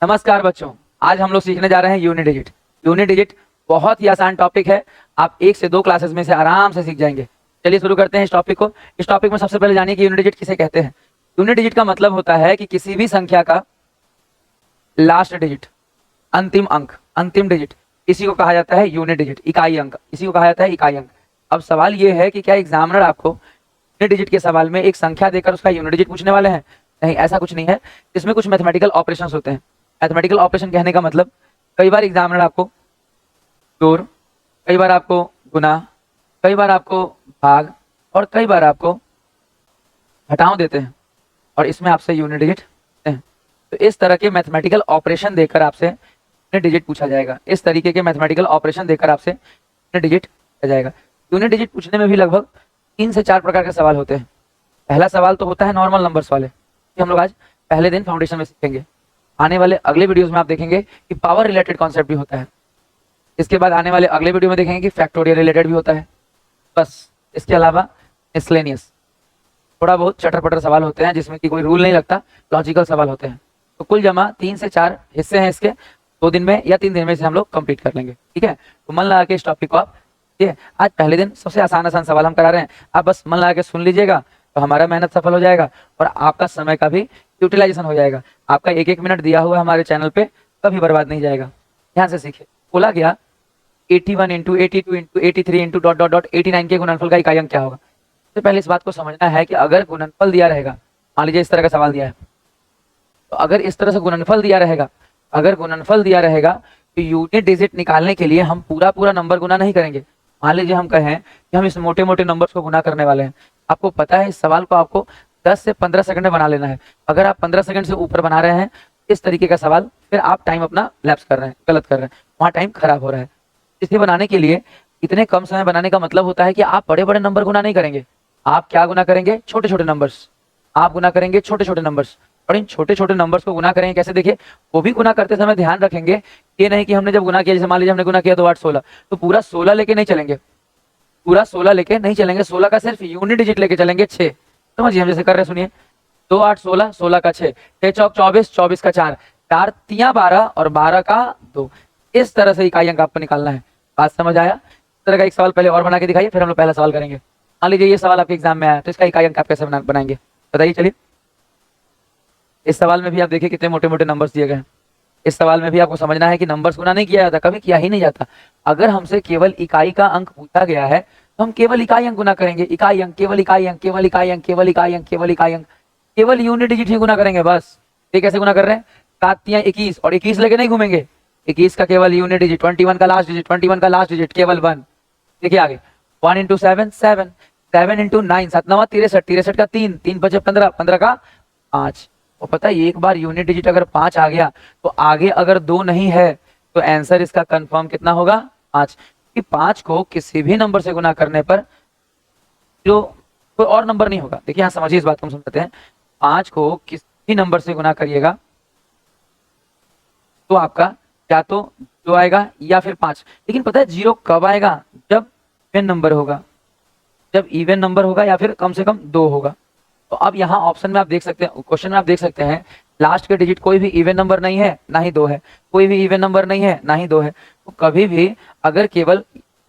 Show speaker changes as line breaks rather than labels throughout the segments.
नमस्कार बच्चों, आज हम लोग सीखने जा रहे हैं यूनिट डिजिट। यूनिट डिजिट बहुत ही आसान टॉपिक है। आप 1 से 2 क्लासेस में से आराम से सीख जाएंगे। चलिए शुरू करते हैं इस टॉपिक को। इस टॉपिक में सबसे पहले जानिए कि यूनिट डिजिट किसे कहते हैं। यूनिट डिजिट का मतलब होता है कि किसी भी संख्या का लास्ट डिजिट, अंतिम अंक, अंतिम डिजिट, इसी को कहा जाता है यूनिट डिजिट, इकाई अंक। इसी को कहा जाता है इकाई अंक। अब सवाल यह है कि क्या एग्जामिनर आपको यूनिट डिजिट के सवाल में एक संख्या देकर उसका यूनिट डिजिट पूछने वाले हैं? नहीं, ऐसा कुछ नहीं है। इसमें कुछ मैथमेटिकल ऑपरेशंस होते हैं। मैथमेटिकल ऑपरेशन कहने का मतलब कई बार एग्जामिनर आपको जोड़, कई बार आपको गुना, कई बार आपको भाग और कई बार आपको घटाव देते हैं और इसमें आपसे यूनिट डिजिट देते हैं। तो इस तरह के मैथमेटिकल ऑपरेशन देकर आपसे यूनिट डिजिट पूछा जाएगा। इस तरीके के मैथमेटिकल ऑपरेशन देकर आपसे यूनिट डिजिट पूछा जाएगा। यूनिट डिजिट पूछने में भी लगभग 3 से 4 प्रकार के सवाल होते हैं। पहला सवाल तो होता है नॉर्मल नंबर्स वाले, कि हम लोग आज पहले दिन फाउंडेशन में सीखेंगे। आने वाले अगले वीडियोस में आप देखेंगे कि पावर रिलेटेड कॉन्सेप्ट भी होता है। इसके बाद आने वाले अगले वीडियो में देखेंगे कि फैक्टोरियल रिलेटेड भी होता है। बस इसके अलावा मिसलेनियस, थोड़ा बहुत चटर पटर सवाल होते हैं जिसमें कि कोई रूल नहीं लगता, लॉजिकल सवाल होते हैं। तो कुल जमा 3 से 4 हिस्से हैं इसके। 2 दिन में या 3 दिन में से हम लोग कंप्लीट कर लेंगे, ठीक है। तो मन लगा के इस टॉपिक को आप, ठीक है, आज पहले दिन सबसे आसान आसान सवाल हम करा रहे हैं। आप बस मन लगा के सुन लीजिएगा तो हमारा मेहनत सफल हो जाएगा और आपका समय का भी यूटिलाइजेशन हो जाएगा। आपका 1-1 मिनट दिया हुआ हमारे चैनल पे कभी बर्बाद नहीं जाएगा। ध्यान से सीखिए। बोला गया 81 into 82 into 83 into dot dot dot 89 के गुणनफल का इकाई अंक क्या होगा। सबसे पहले इस बात को समझना है कि अगर गुणनफल दिया रहेगा, मान लीजिए इस तरह का सवाल दिया है, तो अगर इस तरह से गुणनफल दिया रहेगा, अगर गुणनफल दिया रहेगा तो यूनिट डिजिट निकालने के लिए हम पूरा पूरा नंबर गुना नहीं करेंगे। मान लीजिए हम कहें कि हम इस मोटे मोटे नंबर्स को गुना करने वाले हैं। आपको पता है इस सवाल को आपको 10 से 15 सेकंड में बना लेना है। अगर आप 15 सेकंड से ऊपर बना रहे हैं इस तरीके का सवाल, फिर आप टाइम अपना लैप्स कर रहे हैं, गलत कर रहे हैं, वहाँ टाइम खराब हो रहा है। इसे बनाने के लिए इतने कम समय बनाने का मतलब होता है कि आप बड़े बड़े नंबर गुना नहीं करेंगे। आप क्या गुना करेंगे? छोटे छोटे नंबर्स। आप गुना करेंगे छोटे छोटे नंबर्स और इन छोटे छोटे नंबर्स को गुना करेंगे कैसे? देखिए, वो भी गुना करते समय ध्यान रखेंगे ये नहीं कि हमने जब गुना किया, जैसे मान लीजिए हमने गुना किया 2 8 16, तो पूरा 16 लेके नहीं चलेंगे, पूरा 16 लेके नहीं चलेंगे। 16 का सिर्फ यूनिट डिजिट लेके चलेंगे 6। समझिए, हम जैसे कर रहे हैं, सुनिए। 2 8 16, 16 का 6, 6 चौक 24, 24 का 4, 4 तियां 12 और 12 का 2। इस तरह से इकाई अंक आपको निकालना है। बात समझ आया? इस तरह का एक सवाल पहले और बना के दिखाइए, फिर हम लोग पहला सवाल करेंगे। मान लीजिए ये सवाल आपके एग्जाम में आया, तो इसका इकाई अंक आप कैसे बनाएंगे बताइए। चलिए, इस सवाल में भी आप देखिए कितने मोटे मोटे नंबर्स दिए गए हैं। इस सवाल में भी आपको समझना है कि नंबर्स गुना नहीं किया जाता, कभी किया ही नहीं जाता। अगर हमसे केवल इकाई का अंक पूछा गया है तो हम केवल इकाई अंक गुना करेंगे। इकाई अंक, केवल इकाई अंक, केवल इकाई अंक, केवल इकाई अंक, केवल इकाई अंक, केवल यूनिट डिजिट ही गुना करेंगे बस। ये कैसे गुना कर रहे हैं? 7 तियां 21 और 21 लेके नहीं घूमेंगे। 21 का केवल यूनिट डिजिट, 21 का लास्ट डिजिट, 21 का लास्ट डिजिट केवल 1। देखिए आगे, 1 इंटू 7 7, 7 इंटू 9 7 9 63, 63 का 3, 3 5 15, 15 का 5। और पता है एक बार यूनिट डिजिट अगर 5 आ गया तो आगे अगर 2 नहीं है तो आंसर इसका कंफर्म कितना होगा? 5। कि 5 को किसी भी नंबर से गुना करने पर जो कोई और नंबर नहीं होगा। देखिए यहाँ समझिए, इस बात को हम समझते हैं। 5 को किसी भी नंबर से गुना करिएगा तो आपका या तो 2 आएगा या फिर 5। लेकिन पता है 0 कब आएगा? जब इवन नंबर होगा, जब इवन नंबर होगा या फिर कम से कम 2 होगा। तो अब यहाँ ऑप्शन में आप देख सकते हैं, क्वेश्चन में आप देख सकते हैं, लास्ट के डिजिट कोई भी इवन नंबर नहीं है ना ही 2 है, कोई भी इवन नंबर नहीं है ना ही 2 है। तो कभी भी अगर केवल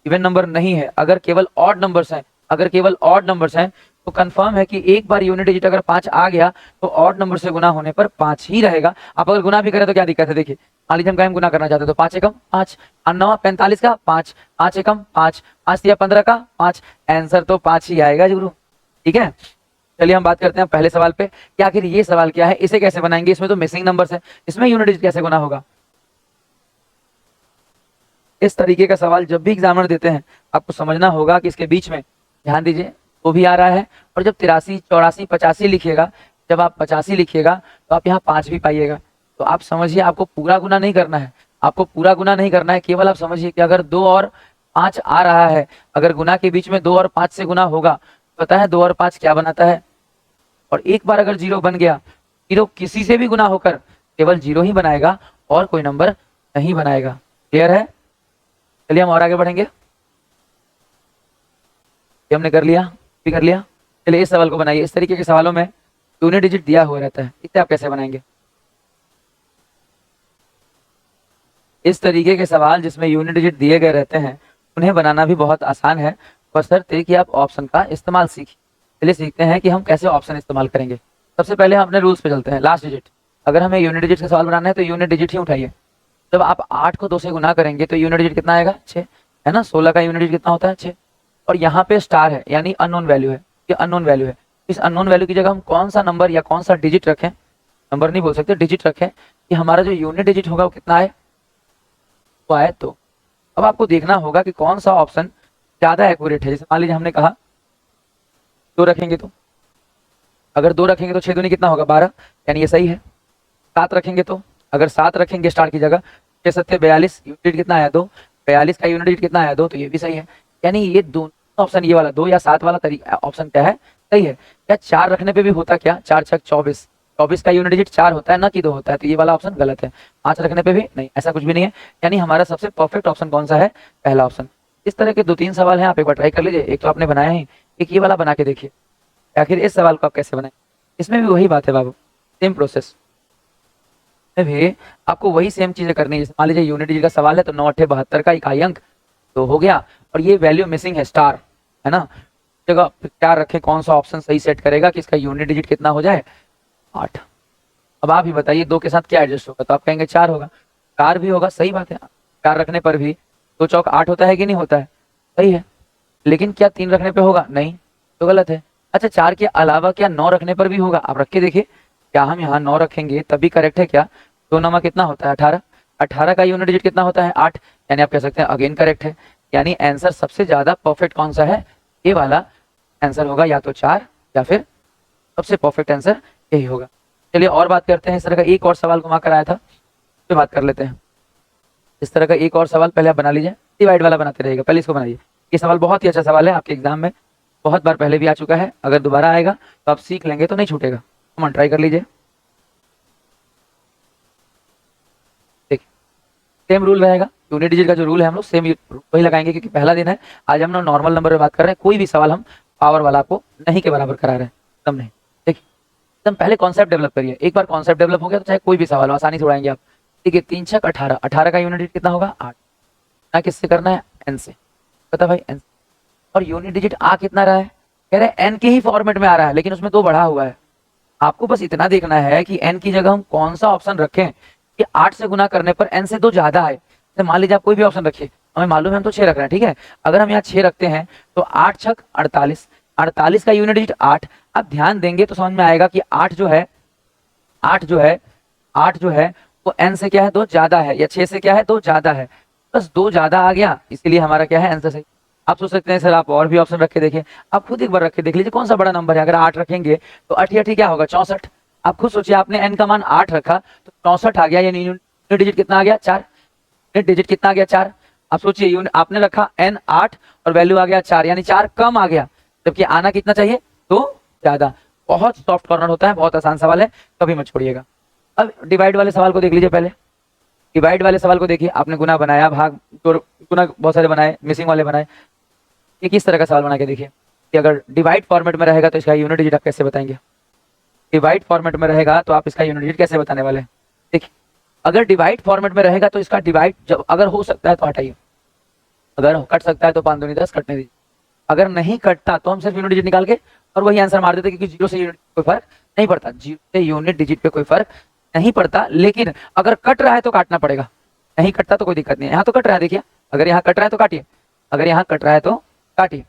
इवन नंबर नहीं है, अगर केवल ऑड नंबर्स हैं, अगर केवल ऑड नंबर्स हैं, तो कंफर्म है कि एक बार यूनिट डिजिट अगर 5 आ गया तो ऑड नंबर से गुना होने पर 5 ही रहेगा। आप अगर गुना भी करें तो क्या दिक्कत है? देखिए, मान लीजिए हम कहें गुना करना चाहते हैं तो 5 एकम 5, 9 45 का 5, 5 एकम 5, 5 या 15 का 5, आंसर तो 5 ही आएगा गुरु, ठीक है। चलिए हम बात करते हैं पहले सवाल पे कि आखिर ये सवाल क्या है, इसे कैसे बनाएंगे। इसमें तो मिसिंग नंबर्स है, इसमें यूनिट डिजिट कैसे गुना होगा? इस तरीके का सवाल जब भी एग्जामिनर देते हैं आपको समझना होगा कि इसके बीच में, ध्यान दीजिए, वो भी आ रहा है और जब 83 84 85 लिखिएगा, जब आप 85 लिखिएगा तो आप यहाँ 5 भी पाइएगा। तो आप समझिए आपको पूरा गुना नहीं करना है, आपको पूरा गुना नहीं करना है। केवल आप समझिए कि अगर 2 और 5 आ रहा है, अगर गुना के बीच में 2 और 5 से गुना होगा, पता है 2 और 5 क्या बनाता है? और एक बार अगर 0 बन गया, 0 किसी से भी गुना होकर केवल 0 ही बनाएगा और कोई नंबर नहीं बनाएगा। क्लियर है? चलिए हम और आगे बढ़ेंगे। ये हमने कर लिया, भी कर लिया। चलिए इस सवाल को बनाइए। इस तरीके के सवालों में यूनिट डिजिट दिया हुआ रहता है, इसे आप कैसे बनाएंगे? इस तरीके के सवाल जिसमें यूनिट डिजिट दिए गए रहते हैं उन्हें बनाना भी बहुत आसान है, बशर्ते कि आप ऑप्शन का इस्तेमाल सीखें। चलिए सीखते हैं कि हम कैसे ऑप्शन इस्तेमाल करेंगे। सबसे पहले हम अपने रूल्स पे चलते हैं। लास्ट डिजिट, अगर हमें यूनिट डिजिट का सवाल बनाना है तो यूनिट डिजिट ही उठाइए। जब आप 8 को 2 से गुना करेंगे तो यूनिट डिजिट कितना आएगा? 6, है ना। 16 का यूनिट डिजिट कितना होता है? 6। और यहाँ पे स्टार है यानी अननोन वैल्यू है, ये अननोन वैल्यू है। इस अननोन वैल्यू की जगह हम कौन सा नंबर या कौन सा डिजिट रखें, नंबर नहीं बोल सकते, डिजिट रखें कि हमारा जो यूनिट डिजिट होगा वो कितना आए, वो आए। तो अब आपको देखना होगा कि कौन सा ऑप्शन ज्यादा एक्यूरेट है। जैसे मान लीजिए हमने कहा 2 रखेंगे, तो अगर 2 रखेंगे तो 6 दूनी कितना होगा? 12, यानी ये सही है। 7 रखेंगे तो, अगर 7 रखेंगे स्टार की जगह, 6 7 42, यूनिट कितना आया? 2। 42 का यूनिट डिजिट कितना आया? 2, तो ये भी सही है। यानी ये दोनों ऑप्शन, ये वाला 2 या 7 वाला तरीका ऑप्शन क्या है? सही है। क्या 4 रखने पे भी होता क्या? 4 6 24, 24 का यूनिट डिजिट 4 होता है ना कि 2 होता है, तो ये वाला ऑप्शन गलत है। 5 रखने पे भी नहीं, ऐसा कुछ भी नहीं है। यानी हमारा सबसे परफेक्ट ऑप्शन कौन सा है? पहला ऑप्शन। इस तरह के 2-3 सवाल हैं, आप एक बार ट्राई कर लीजिए। एक तो आपने बनाया ही, एक ये वाला बना के देखिए। आखिर इस सवाल को आप कैसे बनाए, इसमें भी वही बात है बाबू, सेम प्रोसेस में भी आपको वही सेम चीजें करनी है। मान लीजिए यूनिट डिजिट का सवाल है तो 9 8 72 का इकाई अंक तो हो गया, और ये वैल्यू मिसिंग है स्टार, है ना। जगह क्या रखें, कौन सा ऑप्शन सही सेट करेगा कि इसका यूनिट डिजिट कितना हो जाए? 8। अब आप ही बताइए 2 के साथ क्या एडजस्ट होगा, तो आप कहेंगे 4 होगा। 4 भी होगा, सही बात है। 4 रखने पर भी 2 चौक 8 होता है कि नहीं होता है? सही है। लेकिन क्या 3 रखने पे होगा? नहीं, तो गलत है। अच्छा 4 के अलावा क्या 9 रखने पर भी होगा? आप रख के देखिए, क्या हम यहाँ 9 रखेंगे तभी करेक्ट है क्या? 2 नमा कितना होता है? 18। 18 का यूनिट डिजिट कितना होता है? 8, यानी आप कह सकते हैं अगेन करेक्ट है। यानी आंसर सबसे ज्यादा परफेक्ट कौन सा है? ये वाला आंसर होगा, या तो 4 या फिर सबसे परफेक्ट आंसर यही होगा। चलिए और बात करते हैं। इस तरह का एक और सवाल घुमा कर आया था, तो बात कर लेते हैं। इस तरह का एक और सवाल पहले आप बना लीजिए, डिवाइड वाला बनाते रहिएगा, पहले इसको बनाइए। ये सवाल बहुत ही अच्छा सवाल है, आपके एग्जाम में बहुत बार पहले भी आ चुका है। अगर दोबारा आएगा तो आप सीख लेंगे, तो नहीं छूटेगा। हम ट्राई कर लीजिए। देखिए सेम रूल रहेगा, यूनिट डिजिट का जो रूल है हम लोग सेम वही लगाएंगे, क्योंकि पहला दिन है। आज हम लोग नॉर्मल नंबर में बात कर रहे हैं, कोई भी सवाल हम पावर वाला आपको नहीं के बराबर करा रहे हैं, एकदम नहीं। देखिए एकदम पहले कॉन्सेप्ट डेवलप करिए। एक बार कॉन्सेप्ट डेवलप हो गया तो चाहे कोई भी सवाल आसानी से उड़ाएंगे आप। ठीक है, 3 6 18, 18 का यूनिट डिजिट कितना होगा? 8। ना किससे करना है? एन से। पता भाई एन। और यूनिट डिजिट आ कितना रहा है? कह रहे हैं एन के ही फॉर्मेट में आ रहा है, लेकिन उसमें 2 बढ़ा हुआ है। आपको बस इतना देखना है कि एन की जगह हम कौन सा ऑप्शन रखें कि 8 से गुना करने पर एन से 2 ज्यादा है। तो मान लीजिए आप कोई भी ऑप्शन रखिए, हमें मालूम है हम तो 6 रख रहे हैं, ठीक है। अगर हम यहाँ 6 रखते हैं तो 8 6 48, 48 का यूनिट डिजिट 8। आप ध्यान देंगे तो समझ में आएगा कि 8 जो है, 8 जो है, 8 जो है वो एन से क्या है? 2 ज्यादा है, या 6 से क्या है? 2 ज्यादा है। बस 2 ज्यादा आ गया, इसीलिए हमारा क्या है? आंसर सही। आप सोच सकते हैं सर आप और भी ऑप्शन रख के देखिए, आप खुद एक बार रख के देख लीजिए कौन सा बड़ा नंबर है। अगर 8 रखेंगे तो 8 8 क्या होगा? 64। आप खुद सोचिए, आपने एन का मान 8 रखा तो 64 आ गया, यानी यूनिट डिजिट कितना आ गया? 4। यूनिट डिजिट कितना आ गया? 4। आप सोचिए आपने रखा एन 8 और वैल्यू आ गया 4, यानी 4 कम आ गया, जबकि आना कितना चाहिए? 2 ज्यादा। बहुत सॉफ्ट कॉर्नर होता है, बहुत आसान सवाल है, कभी मत छोड़िएगा। अब डिवाइड वाले सवाल को देख लीजिए। पहले डिवाइड वाले सवाल को देखिए, आपने गुना बनाया, भाग तो गुना बहुत सारे बनाए, मिसिंग वाले बनाए। ये किस तरह का सवाल बना के देखिए कि अगर डिवाइड फॉर्मेट में रहेगा तो इसका यूनिट डिजिट आप कैसे बताएंगे? डिवाइड फॉर्मेट में रहेगा तो आप इसका यूनिट डिजिट कैसे बताने वाले हैं? देखिए अगर डिवाइड फॉर्मेट में रहेगा तो इसका डिवाइड जब अगर हो सकता है तो हटाइए, अगर कट सकता है तो 5 दूनी 10 कटने दीजिए। अगर नहीं कटता तो हम सिर्फ यूनिट डिजिट निकाल के और वही आंसर मार देते, क्योंकि 0 से यूनिट कोई फर्क नहीं पड़ता, 0 से यूनिट डिजिट पे कोई फर्क नहीं पड़ता। लेकिन अगर कट रहा है तो काटना पड़ेगा, नहीं कटता तो कोई दिक्कत नहीं है। यहाँ तो कट रहा है, देखिए अगर यहाँ कट रहा है तो काटिए, अगर यहाँ कट रहा है तो काटिए।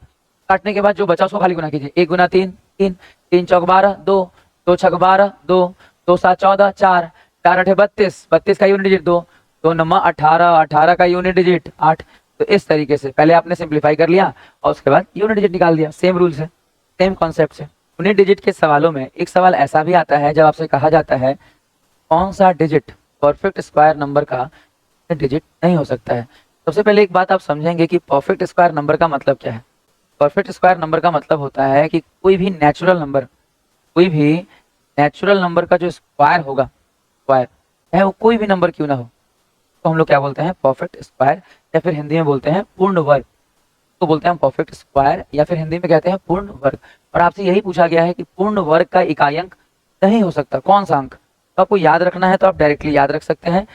काटने के बाद जो बचा उसको खाली गुना कीजिए। 1 गुना 3 3, 3 चौक 12 2, 2 छक 12 2, 2 7 14 4, 4 8 32, 32 का यूनिट डिजिट 2, 2 9 18, 18 का यूनिट डिजिट 8। तो इस तरीके से पहले आपने सिंप्लीफाई कर लिया और उसके बाद यूनिट डिजिट निकाल दिया। सेम रूल से, सेम कॉन्सेप्ट से। यूनिट डिजिट के सवालों में एक सवाल ऐसा भी आता है जब आपसे कहा जाता है कौन सा डिजिट परफेक्ट स्क्वायर नंबर का डिजिट नहीं हो सकता है। सबसे पहले एक बात आप समझेंगे कि परफेक्ट स्क्वायर नंबर का मतलब क्या है। परफेक्ट स्क्वायर नंबर का मतलब होता है कि कोई भी नेचुरल नंबर, कोई भी नेचुरल नंबर का जो स्क्वायर होगा, स्क्वायर है वो कोई भी नंबर क्यों ना हो, तो हम लोग क्या बोलते हैं? परफेक्ट स्क्वायर, या फिर हिंदी में बोलते हैं पूर्ण वर्ग। तो बोलते हैं हम परफेक्ट स्क्वायर, या फिर हिंदी में कहते हैं पूर्ण वर्ग। और आपसे यही पूछा गया है कि पूर्ण वर्ग का इकाई अंक नहीं हो सकता, कौन सा अंक? तो आपको याद रखना है तो आप डायरेक्टली याद रख सकते हैं।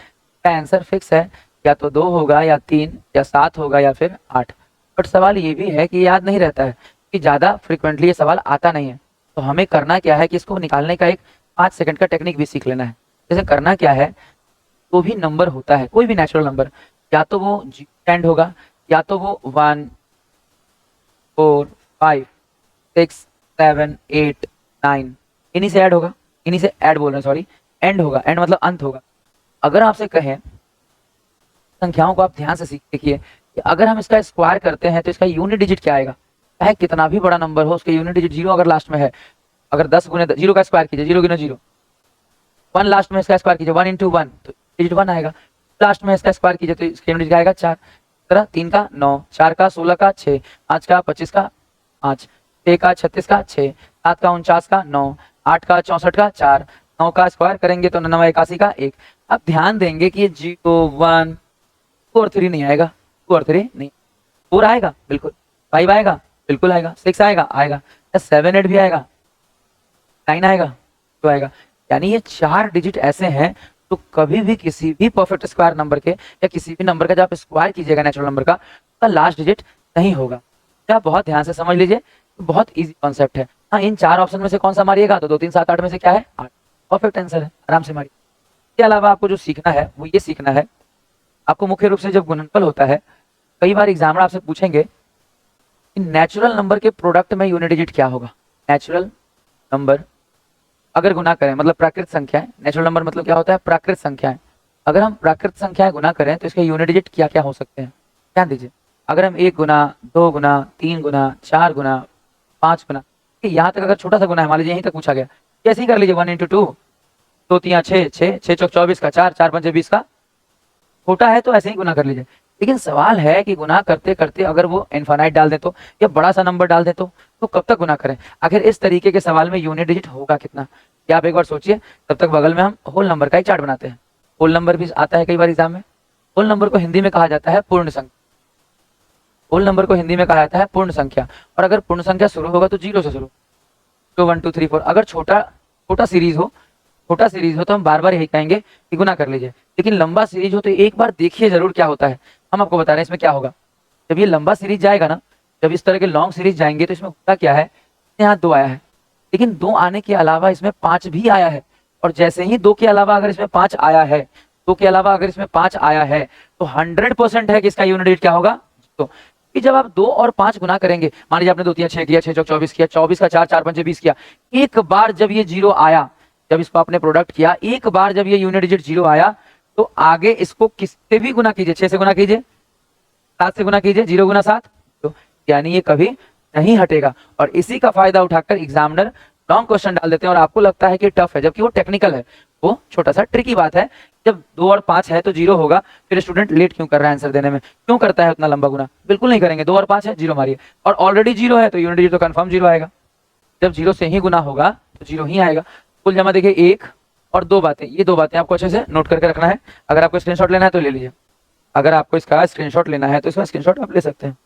का आंसर फिक्स है या तो 2 होगा या 3 या 7 होगा या फिर 8। बट सवाल ये भी है कि याद नहीं रहता है, कि ज़्यादा फ्रिक्वेंटली ये सवाल आता नहीं है। तो हमें करना क्या है कि इसको निकालने का एक 5 सेकंड का टेक्निक भी सीख लेना है। जैसे करना क्या है, तो भी नंबर होता है, कोई भी नेचुरल नंबर, या तो वो एंड होगा, या तो वो 1 4 5 6 7 8 9 इन्हीं से ऐड होगा, इन्हीं से ऐड बोल रहे हैं, सॉरी, एंड होगा। एंड मतलब अंत होगा। अगर आपसे कहें, संख्याओं को आप ध्यान से देखिए कि अगर हम इसका स्क्वायर करते हैं तो इसका यूनिट डिजिट क्या आएगा। चाहे कितना भी बड़ा नंबर हो, उसके यूनिट डिजिट 0 अगर लास्ट में है, अगर 10 गुने 0 का स्क्वायर कीजिए, 0 गुना 0, 1 लास्ट में इसका स्क्वायर कीजिए, 1 इंटू 1 तो डिजिट 1 आएगा। लास्ट में इसका स्क्वायर कीजिए तो इसका यूनिट आएगा 4। तरह 3 का 9, 4 का 16 का 6, 5 का 25 का 5, 6 का 36 का 6, 7 का 49 का 9, 8 का 64 का 4, 9 का स्क्वायर करेंगे तो 9 81 का 1। अब ध्यान देंगे कि ये 0 1 2 और 3 नहीं आएगा, 2 और 3 नहीं, 4 आएगा बिल्कुल, 5 आएगा बिल्कुल आएगा, 6 आएगा आएगा, 7 8 भी आएगा, 9 आएगा तो आएगा। यानी ये 4 डिजिट ऐसे हैं तो कभी भी किसी भी परफेक्ट स्क्वायर नंबर के या किसी भी नंबर का जब आप स्क्वायर कीजिएगा नेचुरल नंबर का, उसका लास्ट डिजिट नहीं होगा। तो आप बहुत ध्यान से समझ लीजिए, तो बहुत इजी कॉन्सेप्ट है। हाँ, इन 4 ऑप्शन में से कौन सा मारिएगा तो 2 3 7 8 में से क्या है 8, परफेक्ट आंसर है, आराम से मारिए। इसके अलावा आपको जो सीखना है वो ये सीखना है, आपको मुख्य रूप से जब गुणनफल होता है, कई बार एग्जामिनर आपसे पूछेंगे कि नेचुरल नंबर के प्रोडक्ट में यूनिट डिजिट क्या होगा। नेचुरल नंबर अगर गुना करें, मतलब प्राकृत संख्याएं, नेचुरल नंबर मतलब क्या होता है, प्राकृत संख्याएं। अगर हम प्राकृत संख्याएं गुना करें तो इसके यूनिट डिजिट क्या क्या हो सकते हैं, ध्यान दीजिए। अगर हम 1 गुना 2 गुना 3 गुना 4 गुना 5 गुना, यहाँ तक अगर छोटा सा गुना है, मान लीजिए यहीं तक पूछा गया, कैसे ही कर लीजिए, 1 इंटू 2, 2 3 6 6 6 चौक 24 का 4 4 5 20 का, छोटा है तो ऐसे ही गुना कर लीजिए। लेकिन सवाल है कि गुना करते करते अगर वो इनफाइनाइट डाल दे तो, या बड़ा सा नंबर डाल दे तो कब तक गुना करें। आखिर इस तरीके के सवाल में यूनिट डिजिट होगा कितना, क्या आप एक बार सोचिए। तब तक बगल में हम होल नंबर का एक चार्ट बनाते हैं। होल नंबर भी आता है कई बार एग्जाम में। होल नंबर को हिंदी में कहा जाता है पूर्ण संख्या। होल नंबर को हिंदी में कहा जाता है पूर्ण संख्या। और अगर पूर्ण संख्या शुरू होगा तो 0 से शुरू, 1 2 3 4। अगर छोटा सीरीज हो, तो हम बार बार यही कहेंगे कि गुना कर लीजिए। लेकिन लंबा सीरीज हो तो एक बार देखिए जरूर क्या होता है। हम आपको बता रहे हैं इसमें क्या होगा। जब ये लंबा सीरीज जाएगा ना, जब इस तरह के लॉन्ग सीरीज जाएंगे तो इसमें होता क्या है, यहाँ 2 आया है, लेकिन 2 आने के अलावा इसमें 5 भी आया है। और जैसे ही 2 के अलावा अगर इसमें 5 आया है, 2 के अलावा अगर इसमें 5 आया है तो 100% है कि इसका यूनिट डिजिट क्या होगा। तो कि जब आप 2 और 5 गुना करेंगे, मान लीजिए आपने 2 3 6 किया, 6 चौक 24 किया, 24 का 4 4 5 20 किया, एक बार जब ये 0 आया, जब इसको आपने प्रोडक्ट किया, एक बार जब ये यूनिट डिजिट 0 आया तो आगे इसको किससे भी गुना कीजिए, 6 से गुना कीजिए, 7 से गुना कीजिए, 0 गुना 7, तो यानी ये कभी नहीं हटेगा। और इसी का फायदा उठाकर एग्जामिनर लॉन्ग क्वेश्चन डाल देते हैं और आपको लगता है कि टफ है, जबकि वो टेक्निकल है। वो छोटा सा ट्रिकी बात है। जब 2 और 5 है तो 0 होगा, फिर स्टूडेंट लेट क्यों कर रहा है आंसर देने में, क्यों करता है उतना लंबा गुना, बिल्कुल नहीं करेंगे। 2 और 5 है, 0 मारिए, और ऑलरेडी 0 है तो यूनिट डिजिट तो कंफर्म 0 आएगा। जब 0 से ही गुना होगा तो 0 ही आएगा। कुल जमा देखिए 1 और 2 बातें, ये 2 बातें आपको अच्छे से नोट करके रखना है। अगर आपको स्क्रीनशॉट लेना है तो ले लीजिए, अगर आपको इसका स्क्रीनशॉट लेना है तो इसका स्क्रीनशॉट आप ले सकते हैं।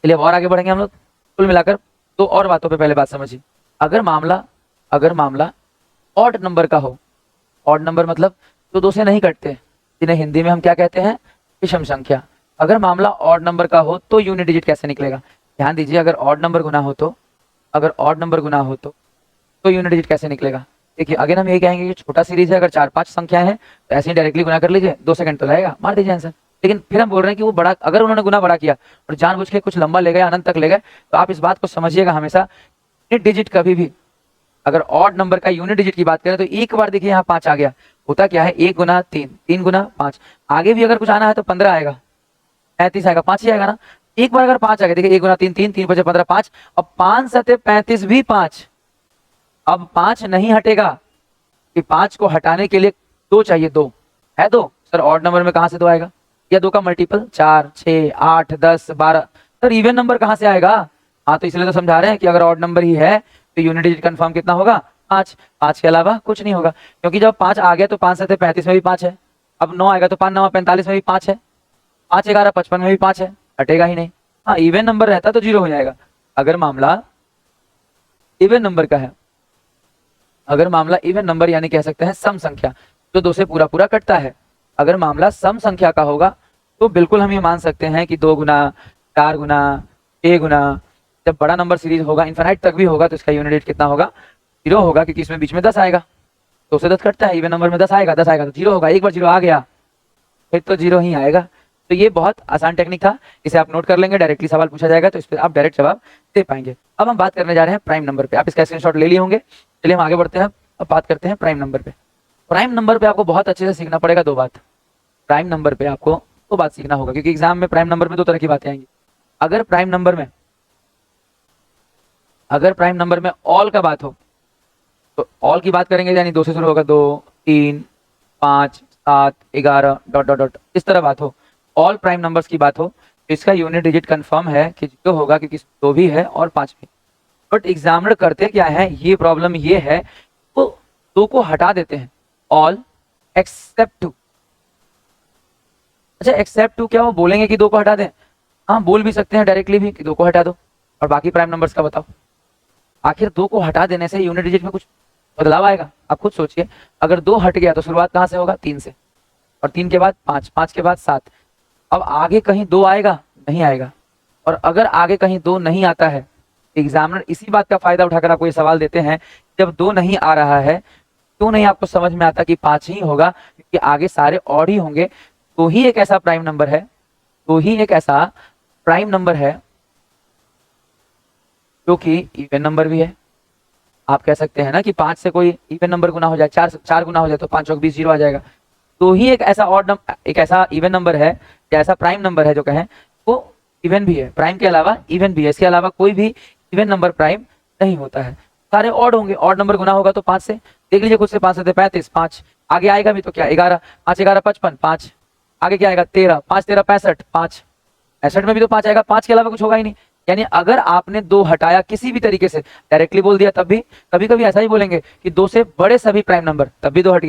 चलिए अब और आगे बढ़ेंगे हम लोग। कुल मिलाकर 2 और बातों पे पहले बात समझिए। अगर मामला ऑड नंबर का हो, ऑड नंबर मतलब जो 2 से नहीं कटते, जिन्हें हिंदी में हम क्या कहते हैं, विषम संख्या। अगर मामला ऑड नंबर का हो तो यूनिट डिजिट कैसे निकलेगा, ध्यान दीजिए। अगर ऑड नंबर गुना हो तो, यूनिट डिजिट कैसे निकलेगा। देखिए अगेन हम यही कहेंगे कि छोटा सीरीज है, अगर 4 5 संख्याएं हैं तो ऐसे ही डायरेक्टली गुना कर लीजिए, 2 सेकंड तो लगेगा, मार दीजिए आंसर। लेकिन फिर हम बोल रहे हैं कि वो बड़ा, अगर उन्होंने गुना बड़ा किया और जानबूझ के कुछ लंबा ले गए, अनंत तक ले गए, तो आप इस बात को समझिएगा हमेशा, यूनिट डिजिट कभी भी, अगर ऑड नंबर का यूनिट डिजिट की बात करें तो एक बार देखिए यहाँ 5 आ गया, होता क्या है 1 गुना 3, 3 गुना 5, आगे भी अगर कुछ आना है तो 15 आएगा, 35 आएगा, 5 ही आएगा ना। एक बार अगर 5 आ गया, देखिए 1 गुना 3 3, 3 5 15, 5, अब 5 सते 35 भी 5, अब 5 नहीं हटेगा, कि 5 को हटाने के लिए 2 चाहिए, 2 है 2 सर, ऑड नंबर में कहां से 2 आएगा, या 2 का मल्टीपल 4 6 8 10 12, सर इवन नंबर कहां से आएगा। हाँ तो इसलिए तो समझा रहे हैं कि अगर ऑड नंबर ही है तो यूनिट डिजिट कंफर्म कितना होगा, 5, 5 के अलावा कुछ नहीं होगा। क्योंकि जब 5 आ गया तो 5 सते 35 में भी 5 है, अब 9 आएगा तो 5 9 45 में भी 5 है, 5 11 55 में भी 5 है, हटेगा ही नहीं। हाँ इवन नंबर रहता तो 0 हो जाएगा। अगर मामला इवन नंबर का है, अगर मामला इवन नंबर यानी कह सकते हैं सम संख्या, जो 2 से पूरा पूरा कटता है, अगर मामला सम संख्या का होगा तो बिल्कुल हम ये मान सकते हैं कि 2 गुना, 4 गुना, 6 गुना, जब बड़ा नंबर सीरीज होगा इनफाइनाइट तक भी होगा तो इसका यूनिट डिजिट कितना होगा? 0 होगा, क्योंकि इसमें बीच में 10 आएगा। 2 से 10 कटता है, इवन नंबर में 10 आएगा, 10 आएगा तो 0 होगा। एक बार 0 आ गया फिर तो 0 ही आएगा। तो ये बहुत आसान टेक्निक था, इसे आप नोट कर लेंगे, डायरेक्टली सवाल पूछा जाएगा तो इस पर आप डायरेक्ट जवाब दे पाएंगे। अब हम बात करने जा रहे हैं प्राइम नंबर पे। आप इसका स्क्रीनशॉट ले लिए होंगे। चलिए हम आगे बढ़ते हैं, अब बात करते हैं प्राइम नंबर पे। प्राइम नंबर पे आपको बहुत अच्छे से सीखना पड़ेगा 2 बात। प्राइम नंबर पे आपको 2 बात सीखना होगा, क्योंकि एग्जाम में प्राइम नंबर में 2 तरह की बातें आएंगी। अगर प्राइम नंबर में ऑल का बात हो तो ऑल की बात करेंगे, यानी 2 से शुरू होगा, 2, 3, 5, 7, 11 डॉट डॉट डॉट, इस तरह बात हो, ऑल प्राइम नंबर्स की बात हो तो इसका यूनिट डिजिट कंफर्म है कि 0 होगा, क्योंकि 2 भी है और 5 भी। बट एग्जामिनर करते क्या है, ये प्रॉब्लम ये है, वो 2 को हटा देते हैं, ऑल एक्सेप्ट 2। अच्छा, एक्सेप्ट 2 क्या वो बोलेंगे कि 2 को हटा दें? हाँ, बोल भी सकते हैं डायरेक्टली भी कि 2 को हटा दो, और बाकी प्राइम नंबर्स का बताओ। आखिर 2 को हटा देने से यूनिट डिजिट में कुछ बदलाव आएगा? आप खुद सोचिए, अगर 2 हट गया तो शुरुआत कहाँ से होगा? 3 से, और 3 के बाद 5, 5 के बाद 7। अब आगे कहीं 2 आएगा? नहीं आएगा। और अगर आगे कहीं 2 नहीं आता है, एग्जामिनर इसी बात का फायदा उठाकर आपको ये सवाल देते हैं, जब 2 नहीं आ रहा है क्यों नहीं आपको समझ में आता कि 5 ही होगा, क्योंकि आगे सारे और ही होंगे, तो ही एक ऐसा प्राइम नंबर है, जो कि इवन नंबर भी है। आप कह सकते हैं ना कि 5 से कोई इवन नंबर गुना हो जाए, 4 गुना हो जाए तो 5 और 20 0 आ जाएगा, तो ही एक ऐसा एक ऐसा इवन नंबर है या ऐसा प्राइम नंबर है जो कहें वो इवन भी है। प्राइम के अलावा इवन भी है, इसके अलावा कोई भी इवन नंबर प्राइम नहीं होता है। सारे ऑड होंगे, ऑड नंबर गुना होगा तो 5 से, देख लीजिए खुद से, 5 से 35, 5 आगे आएगा भी तो क्या 11, 5 11 55, 5 आगे क्या आएगा 13, 5 13 65, 5 65 में भी तो 5 आएगा, 5 के अलावा कुछ होगा ही नहीं। यानी अगर आपने 2 हटाया किसी भी तरीके से, डायरेक्टली बोल दिया तब भी, कभी कभी ऐसा ही बोलेंगे कि 2 से बड़े सभी प्राइम नंबर, तब भी 2 हट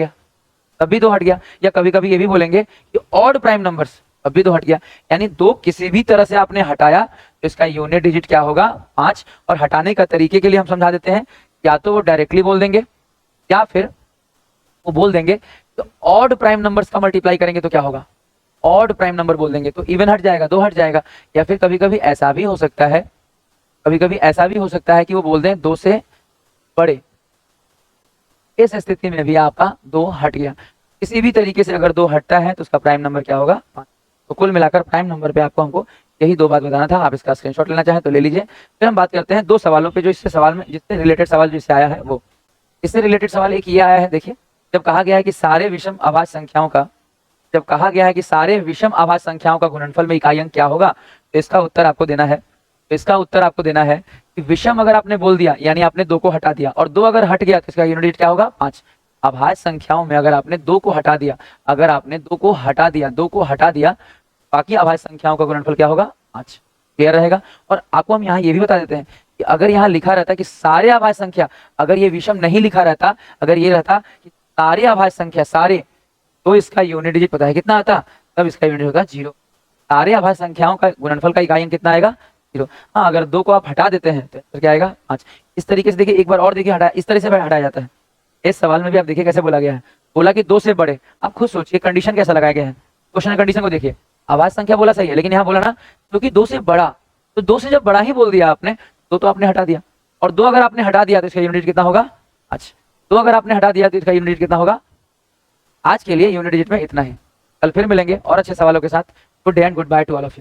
गया, या कभी कभी ये भी बोलेंगे कि ऑड प्राइम नंबर्स, तब भी 2 हट गया। यानी 2 किसी भी तरह से आपने हटाया तो इसका यूनिट डिजिट क्या होगा? 5। और हटाने का तरीके के लिए हम समझा देते हैं, या तो वो डायरेक्टली बोल देंगे या फिर वो बोल देंगे तो ऑड प्राइम नंबर्स का मल्टीप्लाई करेंगे तो क्या होगा? ऑड प्राइम नंबर बोल देंगे तो इवन हट जाएगा, 2 हट जाएगा। या फिर कभी कभी ऐसा भी हो सकता है कि वो बोल दें 2 से बड़े, इस स्थिति में भी आपका 2 हट गया। किसी भी तरीके से अगर 2 हटता है तो उसका प्राइम नंबर क्या होगा? 5। तो कुल मिलाकर प्राइम नंबर पे हमको यही 2 बात बताना था। आप इसका स्क्रीनशॉट लेना चाहें तो ले लीजिए। फिर हम बात करते हैं 2 सवालों पे, जो जिससे रिलेटेड सवाल जिससे आया है वो। इससे रिलेटेड सवाल एक ये आया है, देखिए, जब कहा गया है कि सारे विषम अभाज्य संख्याओं का गुणनफल में इकाई अंक क्या होगा, तो इसका उत्तर आपको देना है कि विषम अगर आपने बोल दिया यानी आपने 2 को हटा दिया, और 2 अगर हट गया तो इसका यूनिट क्या होगा? 5। अभाज्य संख्याओं में अगर आपने 2 को हटा दिया, बाकी अभाज्य संख्याओं का गुणनफल क्या होगा? 5। क्लियर रहेगा। और आपको हम यहाँ ये भी बता देते हैं कि अगर यहाँ लिखा रहता कि सारे अभाज्य संख्या, अगर ये विषम नहीं लिखा रहता, अगर ये रहता कि सारे अभाज्य संख्या सारे, तो इसका यूनिट डिजिट पता है कितना आता? तब इसका यूनिट होगा 0। सारे अभाज्य संख्याओं का गुणनफल का इकाई अंक कितना आएगा? 0। हाँ, अगर 2 को आप हटा देते हैं तो क्या आएगा? 5। इस तरीके से देखिए, एक बार और देखिए, इस तरह से हटाया जाता है। इस सवाल में भी आप देखिए कैसे बोला गया है, बोला कि 2 से बड़े। आप खुद सोचिए कंडीशन कैसा लगाया गया है, क्वेश्चन कंडीशन को देखिए। अभाज्य संख्या बोला सही है, लेकिन यहाँ बोला ना क्योंकि 2 से बड़ा, तो 2 से जब बड़ा ही बोल दिया आपने, 2 तो आपने हटा दिया, और 2 अगर आपने हटा दिया तो इसका यूनिट कितना होगा? 5। 2 अगर आपने हटा दिया तो इसका यूनिट कितना होगा? आज के लिए यूनिट डिजिट में इतना ही। कल फिर मिलेंगे और अच्छे सवालों के साथ। Good day and good by two all of you.